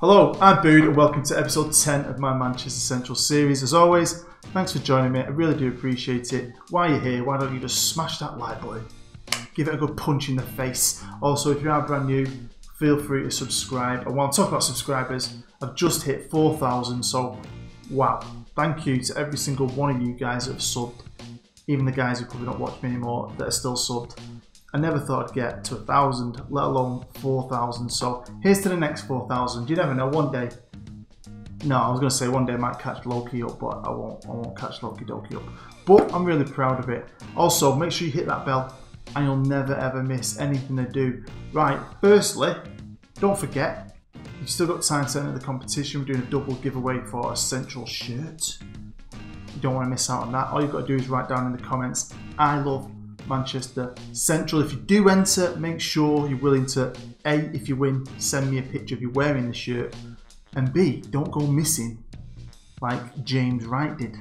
Hello, I'm Bood and welcome to episode 10 of my Manchester Central series. As always, thanks for joining me, I really do appreciate it. While you're here, why don't you just smash that like button, give it a good punch in the face. Also, if you are brand new, feel free to subscribe. And while I'm talking about subscribers, I've just hit 4,000, so wow. Thank you to every single one of you guys that have subbed, even the guys who probably don't watch me anymore that are still subbed. I never thought I'd get to 1,000, let alone 4,000. So here's to the next 4,000. You never know. One day, no, I was going to say one day I might catch Loki up, but I won't catch Loki Doki up. But I'm really proud of it. Also, make sure you hit that bell, and you'll never ever miss anything I do. Right. Firstly, don't forget, you've still got time to enter the competition. We're doing a double giveaway for a Central shirt. You don't want to miss out on that. All you've got to do is write down in the comments, I love Manchester Central. If you do enter, make sure you're willing to A, if you win, send me a picture of you wearing the shirt, and B, don't go missing like James Wright did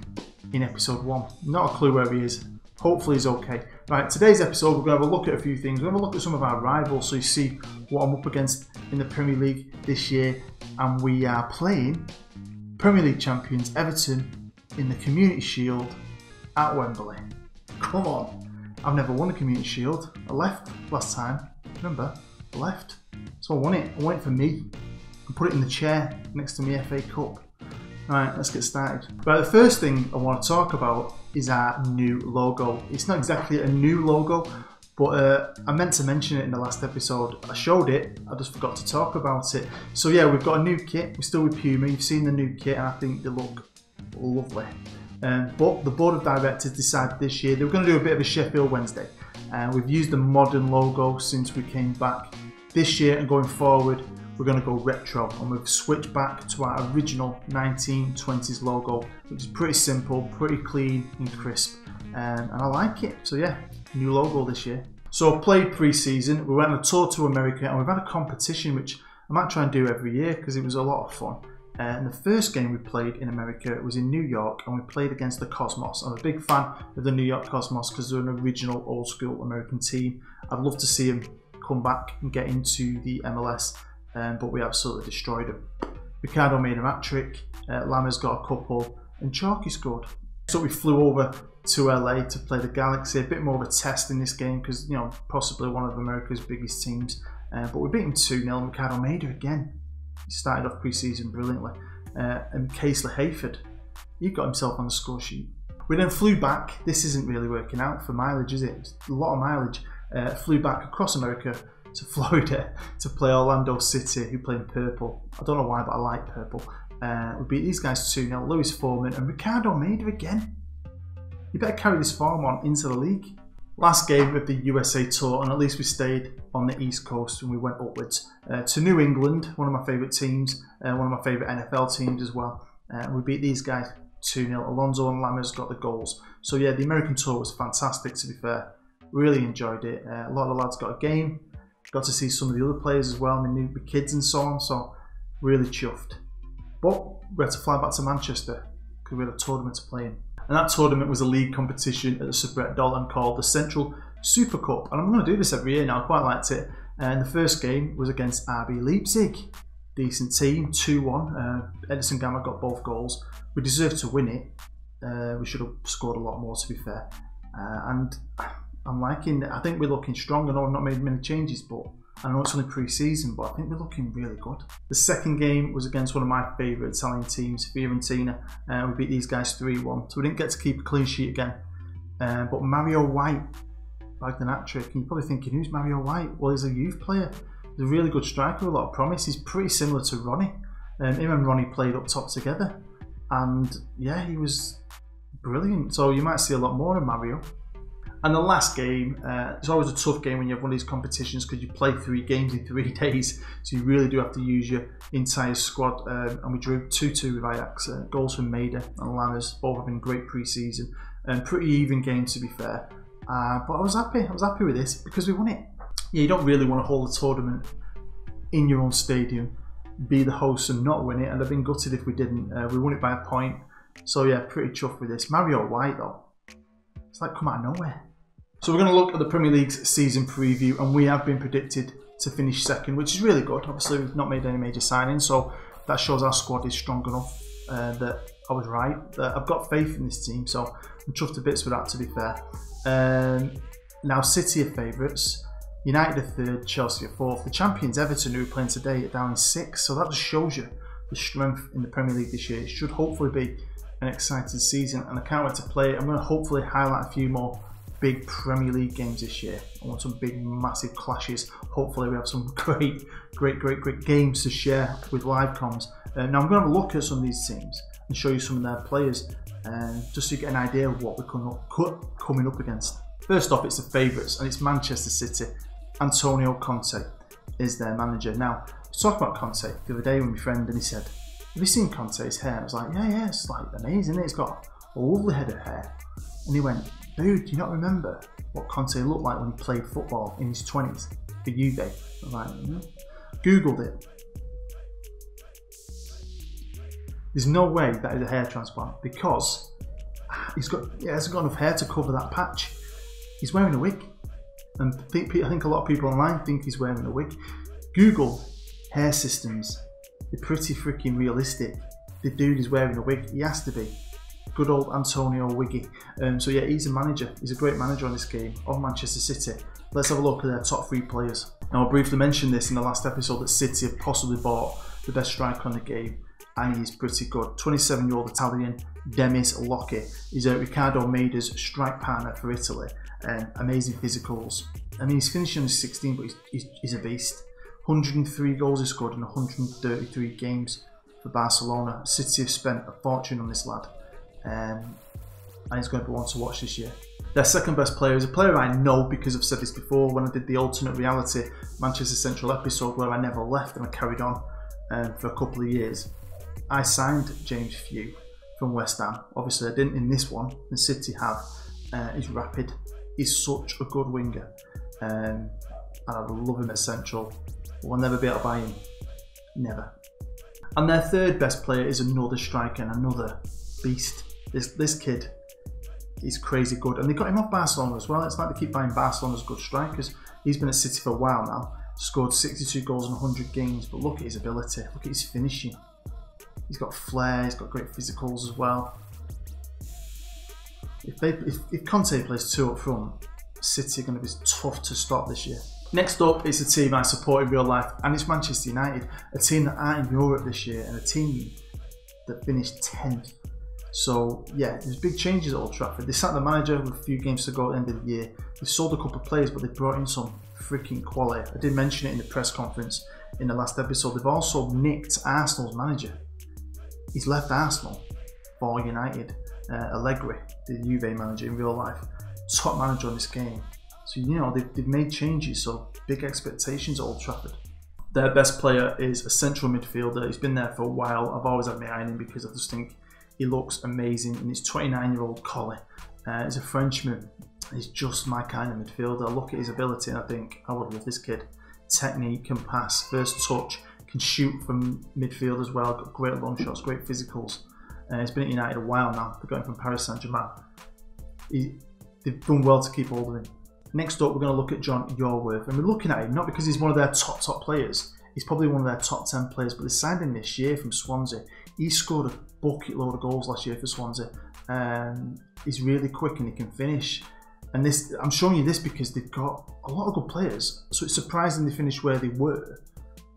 in episode 1. Not a clue where he is. Hopefully he's okay. Right, today's episode we're going to have a look at a few things. We're going to have a look at some of our rivals so you see what I'm up against in the Premier League this year, and we are playing Premier League champions Everton in the Community Shield at Wembley. Come on. I've never won a Community Shield. I left last time. Remember? I left. So I won it. I won it for me. I put it in the chair next to my FA Cup. Alright, let's get started. Right, the first thing I want to talk about is our new logo. It's not exactly a new logo, but I meant to mention it in the last episode. I showed it, I just forgot to talk about it. So yeah, we've got a new kit. We're still with Puma. You've seen the new kit and I think they look lovely. But the board of directors decided this year they were going to do a bit of a Sheffield Wednesday. We've used a modern logo since we came back. This year and going forward, we're going to go retro, and we've switched back to our original 1920s logo, which is pretty simple, pretty clean and crisp, and I like it. So yeah, new logo this year. So I played pre-season, we went on a tour to America, and we've had a competition which I might try and do every year because it was a lot of fun. And the first game we played in America was in New York, and we played against the Cosmos. I'm a big fan of the New York Cosmos because they're an original old school American team. I'd love to see them come back and get into the MLS, but we absolutely destroyed them. Ricardo made a hat-trick, Lama's got a couple, and Chalky scored. So we flew over to LA to play the Galaxy, a bit more of a test in this game because, you know, possibly one of America's biggest teams. But we beat them 2-0, and Ricardo made it again. He started off pre-season brilliantly, and Casely Hayford, he got himself on the score sheet. We then flew back. This isn't really working out for mileage, is it? It's a lot of mileage. Flew back across America to Florida to play Orlando City, who play in purple. I don't know why, but I like purple. We beat these guys 2-0. Louis Foreman and Ricardo made it again. You better carry this form on into the league. Last game of the USA Tour, and at least we stayed on the East Coast and we went upwards to New England, one of my favourite teams, one of my favourite NFL teams as well. We beat these guys 2-0. Alonso and Lammers got the goals. So yeah, the American Tour was fantastic, to be fair. Really enjoyed it. A lot of the lads got a game. Got to see some of the other players as well, and the kids and so on, so really chuffed. But we had to fly back to Manchester because we had a tournament to play in. And that tournament was a league competition at the Sir Brett Dalton called the Central Super Cup. And I'm going to do this every year now, I quite liked it. And the first game was against RB Leipzig. Decent team, 2-1. Edison Gamma got both goals. We deserved to win it. We should have scored a lot more, to be fair. And I'm liking it. I think we're looking strong. I know I've not made many changes, but I know it's only pre-season, but I think we're looking really good. The second game was against one of my favourite Italian teams, Fiorentina. We beat these guys 3-1, so we didn't get to keep a clean sheet again. But Mario White bagged an hat-trick, and you're probably thinking, who's Mario White? Well, he's a youth player. He's a really good striker with a lot of promise. He's pretty similar to Ronnie. Him and Ronnie played up top together, and yeah, he was brilliant. So you might see a lot more of Mario. And the last game, it's always a tough game when you have one of these competitions because you play 3 games in 3 days, so you really do have to use your entire squad. And we drew 2-2 with Ajax, goals from Maida and Lammers, both having great pre-season, and pretty even game, to be fair. But I was happy with this because we won it. Yeah, you don't really want to hold a tournament in your own stadium, be the host and not win it, and I've been gutted if we didn't. We won it by a point, so yeah, pretty chuffed with this. Mario White though, it's like come out of nowhere. So we're going to look at the Premier League's season preview, and we have been predicted to finish second, which is really good. Obviously, we've not made any major signings, so that shows our squad is strong enough that I was right. That I've got faith in this team, so I'm chuffed to bits with that, to be fair. Now City are favourites, United are third, Chelsea are fourth. The champions Everton, who are playing today, are down in sixth, so that just shows you the strength in the Premier League this year. It should hopefully be an exciting season, and I can't wait to play it. I'm going to hopefully highlight a few more big Premier League games this year. I want some big, massive clashes. Hopefully we have some great games to share with live comms. Now I'm going to have a look at some of these teams and show you some of their players, just so you get an idea of what we're coming up against. First off, it's the favourites, and it's Manchester City. Antonio Conte is their manager. Now, I was talking about Conte the other day with my friend, and he said, "Have you seen Conte's hair?" I was like, yeah, it's like amazing, isn't it? He's got a lovely head of hair. And he went, "Dude, do you not remember what Conte looked like when he played football in his 20s for Juve?" I was like, Googled it. There's no way that is a hair transplant, because he hasn't got enough hair to cover that patch. He's wearing a wig. And I think a lot of people online think he's wearing a wig. Google hair systems. They're pretty freaking realistic. The dude is wearing a wig. He has to be. Good old Antonio Wiggy. So yeah, he's a manager. He's a great manager on this game of Manchester City. Let's have a look at their top 3 players. Now I briefly mentioned this in the last episode that City have possibly bought the best striker on the game, and he's pretty good. 27-year-old Italian Demis Locchi. He's Riccardo Maida's strike partner for Italy. Amazing physicals. I mean, he's finishing on his 16, but he's a beast. 103 goals he scored in 133 games for Barcelona. City have spent a fortune on this lad, and he's going to be one to watch this year. Their second best player is a player I know because I've said this before when I did the alternate reality Manchester Central episode where I never left and I carried on for a couple of years. I signed James Few from West Ham. Obviously I didn't in this one, and City have. He's rapid. He's such a good winger, and I love him at Central. We'll never be able to buy him, never. And their third best player is another striker and another beast. This kid is crazy good, and they got him off Barcelona as well. It's like they keep buying Barcelona's good strikers. He's been at City for a while now, scored 62 goals in 100 games, but look at his ability, look at his finishing. He's got flair, he's got great physicals as well. If Conte plays 2 up front, City are going to be tough to stop this year. Next up is a team I support in real life, and it's Manchester United, a team that aren't in Europe this year, and a team that finished 10th. So yeah, there's big changes at Old Trafford. They sacked the manager with a few games to go at the end of the year. They sold a couple of players, but they brought in some freaking quality. I did mention it in the press conference in the last episode. They've also nicked Arsenal's manager. He's left Arsenal for United. Allegri, the Juve manager in real life, top manager on this game. So you know they've made changes, so big expectations at Old Trafford. Their best player is a central midfielder. He's been there for a while. I've always had my eye on him because I just think he looks amazing, and it's 29-year-old Collie. He's a Frenchman. He's just my kind of midfielder. I look at his ability and I think I would love this kid. Technique, can pass, first touch, can shoot from midfield as well. Got great long shots, great physicals. He's been at United a while now. They got him from Paris Saint-Germain. They've done well to keep hold of him. Next up, we're going to look at John Yorworth, and we're looking at him not because he's one of their top players. He's probably one of their top 10 players, but they signed him this year from Swansea. He scored a bucket load of goals last year for Swansea. He's really quick and he can finish. And this, I'm showing you this because they've got a lot of good players, so it's surprising they finished where they were.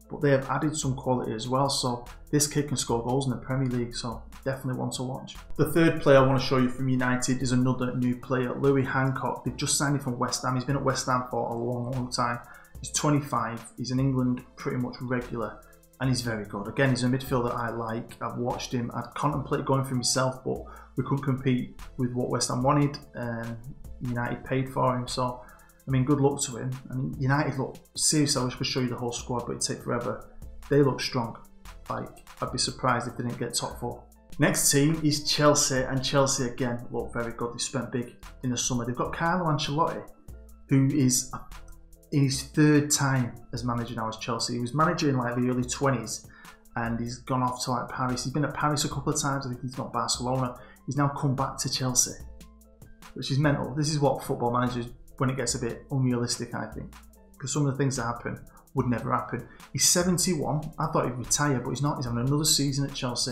But they have added some quality as well, so this kid can score goals in the Premier League, so definitely one to watch. The third player I want to show you from United is another new player, Louie Hancock. They've just signed him from West Ham. He's been at West Ham for a long time. He's 25, he's in England pretty much regular, and he's very good. Again, he's a midfielder I like. I've watched him. I'd contemplate going for myself, but we couldn't compete with what West Ham wanted, and United paid for him, so I mean, good luck to him. I mean, United look, seriously, I wish I could show you the whole squad, but it'd take forever. They look strong. Like, I'd be surprised if they didn't get top 4. Next team is Chelsea, and Chelsea again look very good. They spent big in the summer. They've got Carlo Ancelotti, who is in his 3rd time as manager now as Chelsea. He was manager in like the early 20s, and he's gone off to like Paris. He's been at Paris a couple of times. I think he's got Barcelona. He's now come back to Chelsea, which is mental. This is what football managers, when it gets a bit unrealistic, I think, because some of the things that happen would never happen. He's 71. I thought he'd retire, but he's not. He's having another season at Chelsea,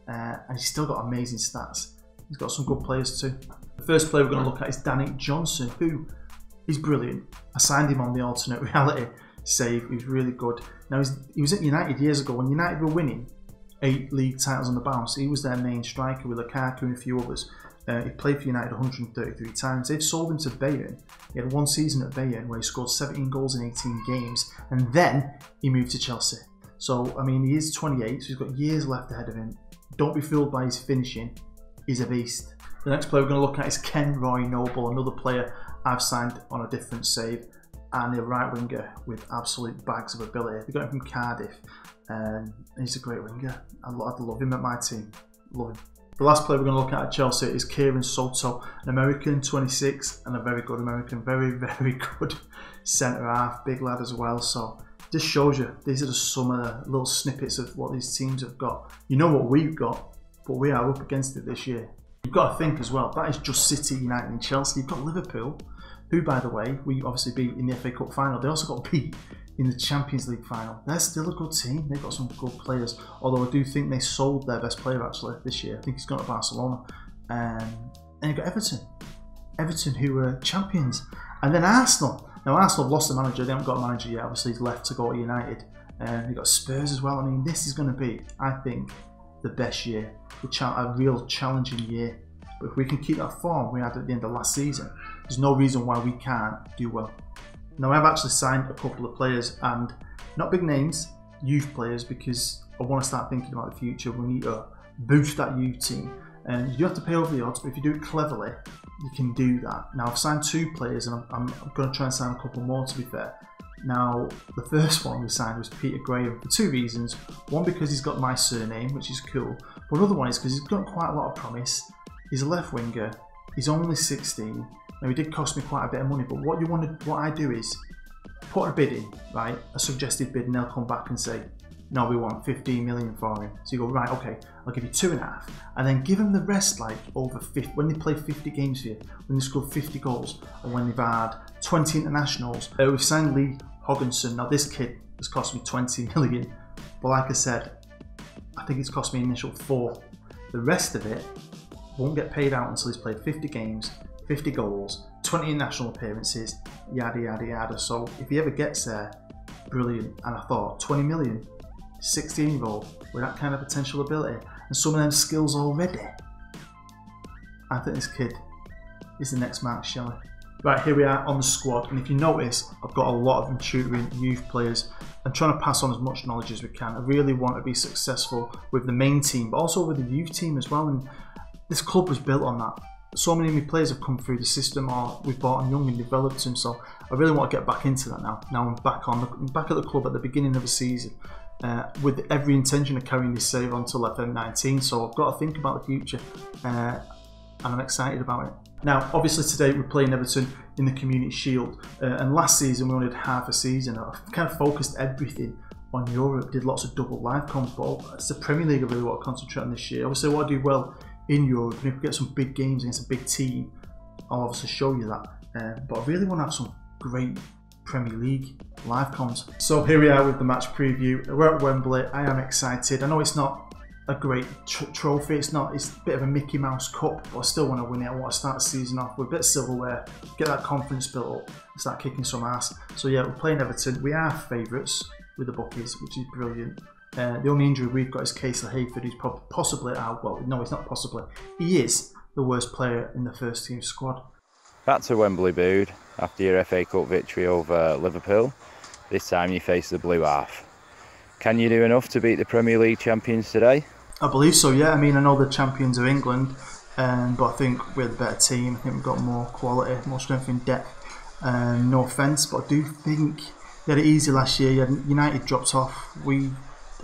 and he's still got amazing stats. He's got some good players too. The first player we're going to look at is Danny Johnson, who is brilliant. I signed him on the alternate reality save. He was really good. Now, he was at United years ago when United were winning 8 league titles on the bounce. He was their main striker with Lukaku and a few others. He played for United 133 times. They've sold him to Bayern. He had one season at Bayern where he scored 17 goals in 18 games, and then he moved to Chelsea. So, I mean, he is 28, so he's got years left ahead of him. Don't be fooled by his finishing. He's a beast. The next player we're going to look at is Ken Roy Noble, another player I've signed on a different save, and a right winger with absolute bags of ability. They got him from Cardiff, and he's a great winger. I'd love him at my team. Love him. The last player we're going to look at Chelsea is Kieran Soto, an American, 26, and a very good American, very, very good centre-half, big lad as well. So this shows you, these are just some of the little snippets of what these teams have got. You know what we've got, but we are up against it this year. You've got to think as well, that is just City, United and Chelsea. You've got Liverpool, who, by the way, we obviously beat in the FA Cup final. They also got beat in the Champions League final. They're still a good team. They've got some good players. Although I do think they sold their best player actually this year. I think he's gone to Barcelona. And you've got Everton. Everton, who were champions. And then Arsenal. Now, Arsenal have lost the manager. They haven't got a manager yet. Obviously, he's left to go to United. And you've got Spurs as well. I mean, this is going to be, I think, the best year. A real challenging year. But if we can keep that form we had at the end of last season, there's no reason why we can't do well. Now, I've actually signed a couple of players, and not big names, youth players, because I want to start thinking about the future. We need to boost that youth team. And you do have to pay over the odds, but if you do it cleverly, you can do that. Now, I've signed 2 players, and I'm going to try and sign a couple more, to be fair. Now, the first one we signed was Peter Graham for 2 reasons. One, because he's got my surname, which is cool. But another one is because he's got quite a lot of promise. He's a left winger. He's only 16. Now, he did cost me quite a bit of money, but what I do is put a bid in, right? A suggested bid, and they'll come back and say, no, we want 15 million for him. So you go, right, okay, I'll give you 2.5, and then give him the rest, like over 50, when they play 50 games for you, when they score 50 goals, or when they've had 20 internationals. We've signed Lee Hogginson. Now, this kid has cost me 20 million, but like I said, I think it's cost me an initial 4. The rest of it won't get paid out until he's played 50 games, 50 goals, 20 national appearances, yada yada yada. So if he ever gets there, brilliant. And I thought 20 million, 16-year-old with that kind of potential ability and some of them skills already, I think this kid is the next Mark Shelley. Right, here we are on the squad, and if you notice, I've got a lot of maturing youth players. I'm trying to pass on as much knowledge as we can. I really want to be successful with the main team, but also with the youth team as well. And this club was built on that. So many of my players have come through the system, or we've bought them young and developed them. So I really want to get back into that now. Now I'm back at the club at the beginning of the season, with every intention of carrying this save on till FM19. So I've got to think about the future, and I'm excited about it. Now, obviously today we're playing Everton in the Community Shield, and last season we only had half a season. I kind of focused everything on Europe, did lots of double live comms, but it's the Premier League I really want to concentrate on this year. Obviously I want to do well in Europe, and if we get some big games against a big team, I'll obviously show you that. But I really want to have some great Premier League live comms. So here we are with the match preview. We're at Wembley. I am excited. I know it's not a great trophy, it's a bit of a Mickey Mouse Cup, but I still want to win it. I want to start the season off with a bit of silverware, get that confidence built up, and start kicking some ass. So yeah, we're playing Everton. We are favourites with the bookies, which is brilliant. The only injury we've got is Casey Hayford, who's possibly out. Well, no, he's not possibly. He is the worst player in the first team squad. Back to Wembley, Bude, after your FA Cup victory over Liverpool. This time you face the Blue Half. Can you do enough to beat the Premier League champions today? I believe so, yeah. I mean, I know the champions are England, but I think we're the better team. I think we've got more quality, more strength in depth. No offence, but I do think they had it easy last year. United dropped off. We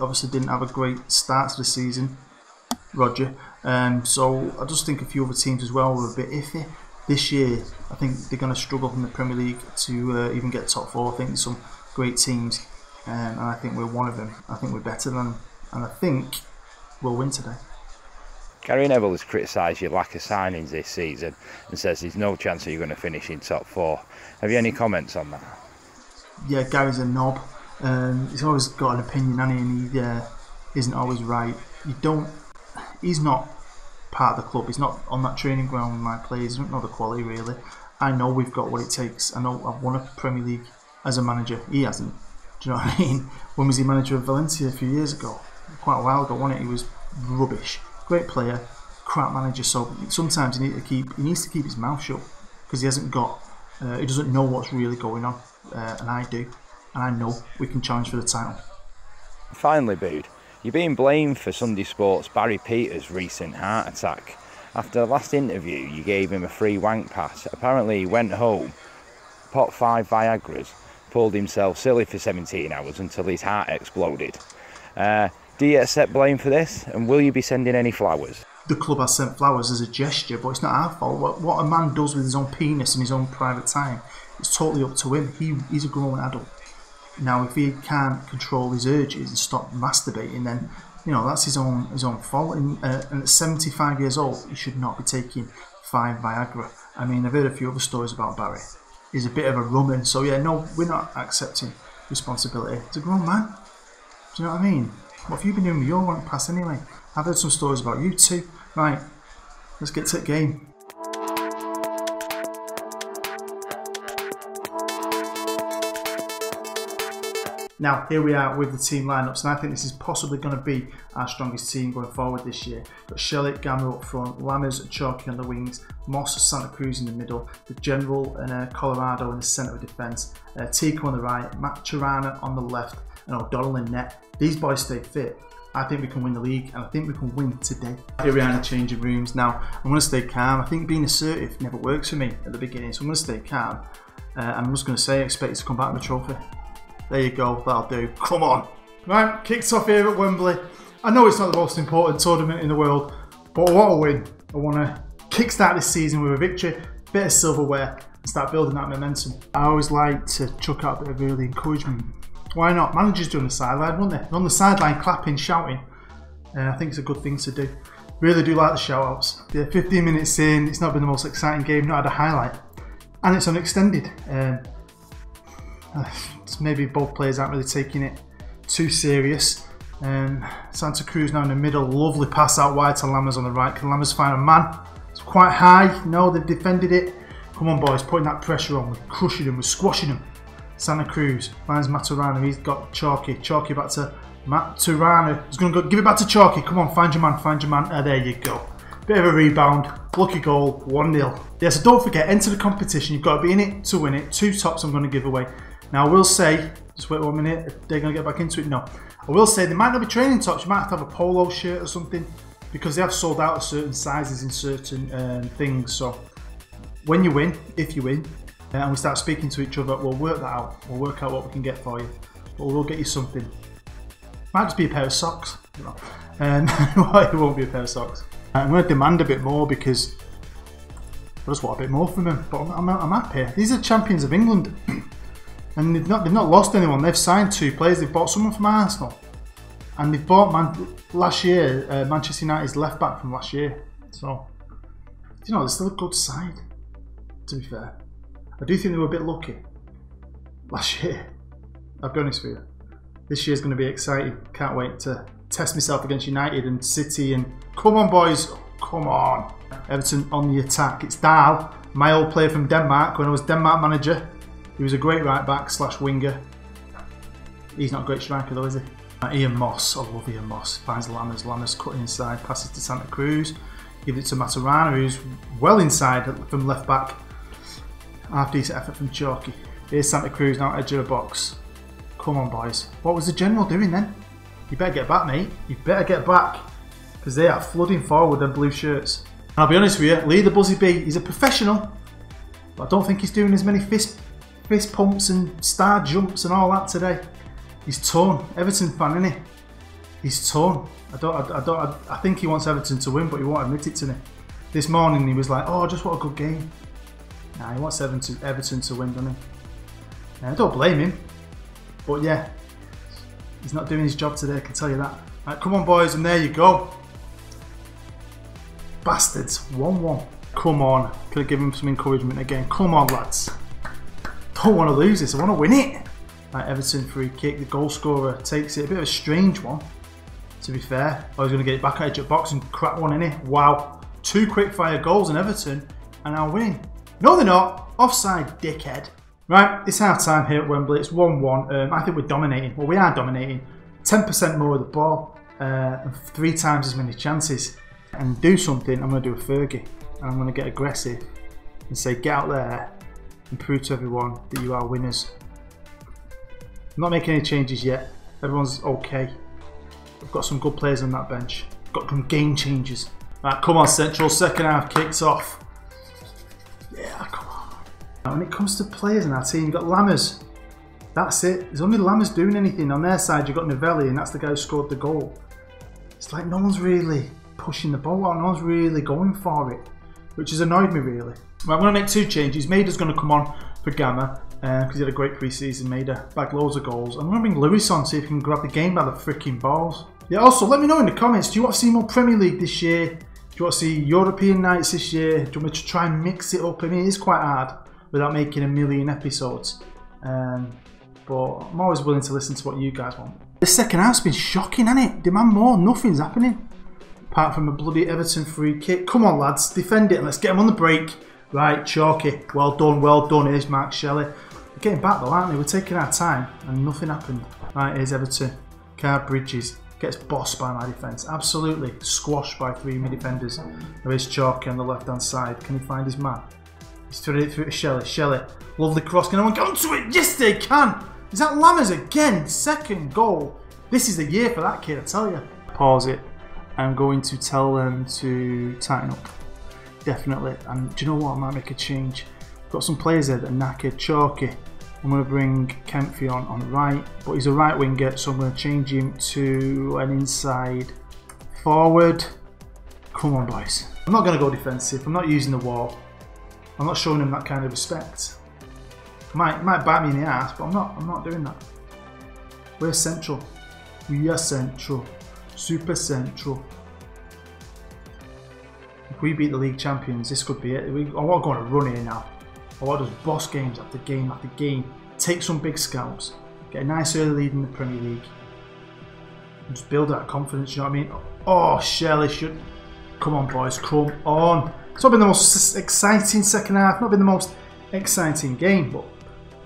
obviously didn't have a great start to the season, Roger. So I just think a few other teams as well were a bit iffy. This year, I think they're going to struggle in the Premier League to even get top 4. I think there's some great teams, and I think we're one of them. I think we're better than them, and I think we'll win today. Gary Neville has criticised your lack of signings this season and says there's no chance that you're going to finish in top 4. Have you any comments on that? Yeah, Gary's a knob. He's always got an opinion, and he isn't always right. He's not part of the club. He's not on that training ground with my players. He doesn't know the quality really. I know we've got what it takes. I know I've won a Premier League as a manager. He hasn't. Do you know what I mean? When was he manager of Valencia a few years ago? Quite a while ago, wasn't it? He was rubbish. Great player, crap manager. So sometimes he needs to keep his mouth shut because he hasn't got. He doesn't know what's really going on, and I do, and I know we can challenge for the title. Finally, Bude, you're being blamed for Sunday Sports' Barry Peters' recent heart attack. After the last interview, you gave him a free wank pass. Apparently, he went home, popped 5 Viagras, pulled himself silly for 17 hours until his heart exploded. Do you accept blame for this, and will you be sending any flowers? The club has sent flowers as a gesture, but it's not our fault. What a man does with his own penis and his own private time, it's totally up to him. He's a grown adult. Now, if he can't control his urges and stop masturbating, then that's his own fault. And at 75 years old, he should not be taking 5 Viagra. I mean, I've heard a few other stories about Barry. He's a bit of a rumman, so yeah, no, we're not accepting responsibility. He's a grown man. Do you know what I mean? What have you been doing with your wank pass anyway? I've heard some stories about you too. Right, let's get to the game. Now, here we are with the team lineups, and I think this is possibly going to be our strongest team going forward this year. Got Shellick, Gamma up front, Lammers and Chalky on the wings, Moss, Santa Cruz in the middle, the General and Colorado in the centre of defence, Tico on the right, Matt Tirana on the left, and O'Donnell in net. These boys stay fit. I think we can win the league, and I think we can win today. Here we are in the changing rooms. Now, I'm going to stay calm. I think being assertive never works for me at the beginning, so I'm going to stay calm. I'm just going to say, I expect you to come back with a trophy. There you go, that'll do. Come on. Right, kicks off here at Wembley. I know it's not the most important tournament in the world, but what a win. I want to kickstart this season with a victory, bit of silverware, and start building that momentum. I always like to chuck out a bit of early encouragement. Why not? Managers do on the sideline, won't they? They're on the sideline clapping, shouting. I think it's a good thing to do. Really do like the shout-outs. Yeah, 15 minutes in, it's not been the most exciting game, not had a highlight. And it's unextended. Maybe both players aren't really taking it too serious. Santa Cruz now in the middle, lovely pass out wide to Lammers on the right. Can Lammers find a man? It's quite high. No, they've defended it. Come on, boys, putting that pressure on. We're crushing them, we're squashing them. Santa Cruz finds Maturana. He's got Chalky. Chalky back to Maturana. He's going to go give it back to Chalky. Come on, find your man, find your man. There you go. Bit of a rebound. Lucky goal, 1-0. Yeah, so don't forget, enter the competition. You've got to be in it to win it. 2 tops I'm going to give away. Now, I will say, just wait 1 minute, if they're going to get back into it, no. I will say, they might not be training tops. You might have to have a polo shirt or something because they have sold out of certain sizes in certain things. So, when you win, if you win, and we start speaking to each other, we'll work that out. We'll work out what we can get for you. But we'll get you something. Might just be a pair of socks. You know. It won't be a pair of socks. I'm going to demand a bit more because I just want a bit more from them. But I'm happy. These are champions of England. And they've not lost anyone. They've signed 2 players. They've bought someone from Arsenal. And they've bought last year, Manchester United's left back from last year. So, they're still a good side, to be fair. I do think they were a bit lucky last year. I'll be honest with you. This year's going to be exciting. Can't wait to test myself against United and City. And come on, boys. Come on. Everton on the attack. It's Dahl, my old player from Denmark when I was Denmark manager. He was a great right back / winger. He's not a great striker though, is he? Ian Moss. I love Ian Moss. Finds Lammers. Lammers cutting inside. Passes to Santa Cruz. Gives it to Maturana, who's well inside from left back. Half decent effort from Chalky. Here's Santa Cruz now, edge of the box. Come on, boys. What was the General doing then? You better get back, mate. You better get back. Because they are flooding forward them blue shirts. And I'll be honest with you, Lee the Buzzy B, he's a professional. But I don't think he's doing as many fist pumps and star jumps and all that today. He's torn. Everton fan, isn't he? He's torn. I think he wants Everton to win, but he won't admit it to me. This morning he was like, "Oh, just what a good game." Nah, he wants Everton to win, doesn't he? I don't blame him. But yeah, he's not doing his job today, I can tell you that. Right, come on, boys, and there you go. Bastards, 1-1. Come on, could have given him some encouragement again. Come on, lads. Don't want to lose this, I want to win it. Right, Everton free kick. The goal scorer takes it. A bit of a strange one, to be fair. Oh, he's going to get it back out of the box and crack one in it. Wow. 2 quick fire goals in Everton and now winning. No, they're not. Offside, dickhead. Right, it's half time here at Wembley. It's 1-1. I think we're dominating. Well, we are dominating. 10% more of the ball. And 3 times as many chances. And do something, I'm going to do a Fergie. And I'm going to get aggressive and say, get out there and prove to everyone that you are winners. I'm not making any changes yet. Everyone's okay. I've got some good players on that bench. Got some game changers. Right, come on, Central. Second half kicks off. Yeah, come on. Now, when it comes to players in our team, you've got Lammers. That's it. There's only Lammers doing anything. On their side, you've got Novelli, and that's the guy who scored the goal. It's like no one's really pushing the ball out. No one's really going for it, which has annoyed me, really. Right, I'm going to make 2 changes. Maida's going to come on for Gamma, because he had a great pre-season. Maida bagged loads of goals. I'm going to bring Louie on, see if he can grab the game by the freaking balls. Yeah, also, let me know in the comments, do you want to see more Premier League this year? Do you want to see European nights this year? Do you want me to try and mix it up? I mean, it is quite hard without making a million episodes. But I'm always willing to listen to what you guys want. The second half's been shocking, hasn't it? Demand more, nothing's happening. Apart from a bloody Everton free kick. Come on, lads, defend it and let's get them on the break. Right, Chalky, well done. Here's Mark Shelley. We're getting back though, aren't we? We're taking our time and nothing happened. Right, here's Everton. Card Bridges gets bossed by my defence. Absolutely squashed by 3 mid-defenders. There is Chalky on the left-hand side. Can he find his man? He's thrown it through to Shelley. Shelley, lovely cross. Can anyone get onto it? Yes, they can. Is that Lammers again? Second goal. This is the year for that kid, I tell you. Pause it. I'm going to tell them to tighten up. Definitely. And do you know what? I might make a change. Got some players there that are knackered. Chalky. I'm going to bring Kemphy on the right, but he's a right winger, so I'm going to change him to an inside forward. Come on, boys. I'm not going to go defensive. I'm not using the wall. I'm not showing him that kind of respect. Might bite me in the ass, but I'm not doing that. We're central. We are central. Super central. If we beat the league champions, this could be it. I want to go on a run here now. I want to just boss games after game after game. Take some big scalps. Get a nice early lead in the Premier League. And just build that confidence, you know what I mean? Oh, Shelley should... Come on, boys, come on. It's not been the most exciting second half. Not been the most exciting game, but...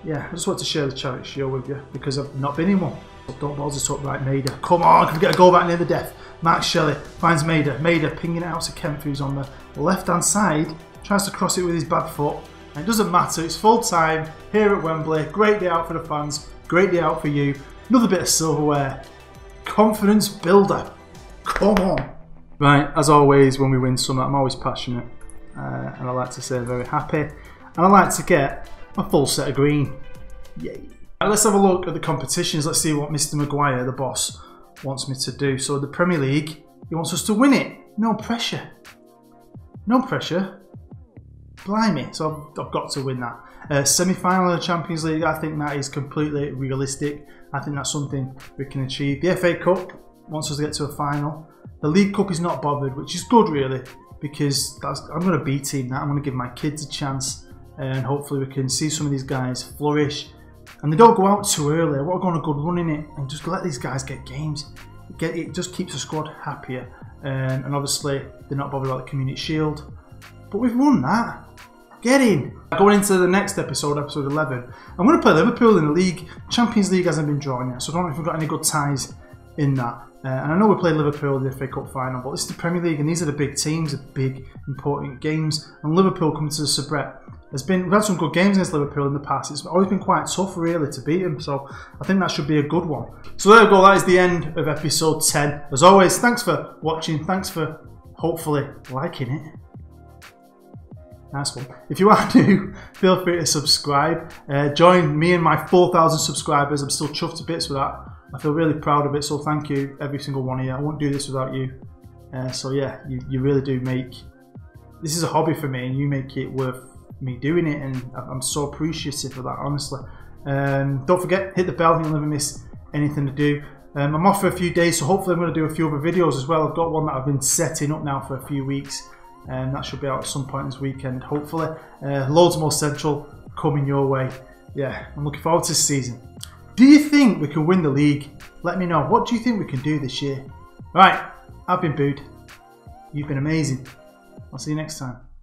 Yeah, I just want to share the charity show with you because I've not been in one. Don't balls it up right, Maida. Come on, can we get a goal back near the death? Mark Shelley finds Maida. Maida pinging it out to Kempf, who's on the left-hand side. Tries to cross it with his bad foot. And it doesn't matter, it's full time here at Wembley. Great day out for the fans. Great day out for you. Another bit of silverware. Confidence builder. Come on. Right, as always, when we win something, I'm always passionate. And I like to say I'm very happy. And I like to get a full set of green. Yay. Right, let's have a look at the competitions. Let's see what Mr. Maguire, the boss, wants me to do. So the Premier League, he wants us to win it. No pressure. No pressure. Blimey. So I've got to win that. Semi-final of the Champions League, I think that is completely realistic. I think that's something we can achieve. The FA Cup wants us to get to a final. The League Cup is not bothered, which is good really, because I'm going to B-team that. I'm going to give my kids a chance. And hopefully we can see some of these guys flourish. And they don't go out too early. I want to go on a good run in it and just let these guys get games. It just keeps the squad happier. And obviously they're not bothered about the Community Shield. But we've won that. Get in. Going into the next episode, episode 11, I'm going to play Liverpool in the league. Champions League hasn't been drawn yet, so I don't know if we've got any good ties in that. And I know we played Liverpool in the FA Cup final, but this is the Premier League and these are the big teams, the big important games. And Liverpool coming to the Sabret. We've had some good games against Liverpool in the past. It's always been quite tough really to beat them, so I think that should be a good one. So there we go, that is the end of episode 10. As always, thanks for watching, thanks for hopefully liking it. Nice one. If you are new, feel free to subscribe. Join me and my 4,000 subscribers. I'm still chuffed to bits with that. I feel really proud of it, so thank you, every single one of you. I won't do this without you. So yeah, you really do make... This is a hobby for me and you make it worth me doing it, and I'm so appreciative of that, honestly. Don't forget, hit the bell, you'll never miss anything to do. I'm off for a few days, so hopefully I'm going to do a few other videos as well. I've got one that I've been setting up now for a few weeks, and that should be out at some point this weekend, hopefully. Loads more Central coming your way. Yeah, I'm looking forward to this season. Do you think we can win the league? Let me know. What do you think we can do this year? Right, I've been booed. You've been amazing. I'll see you next time.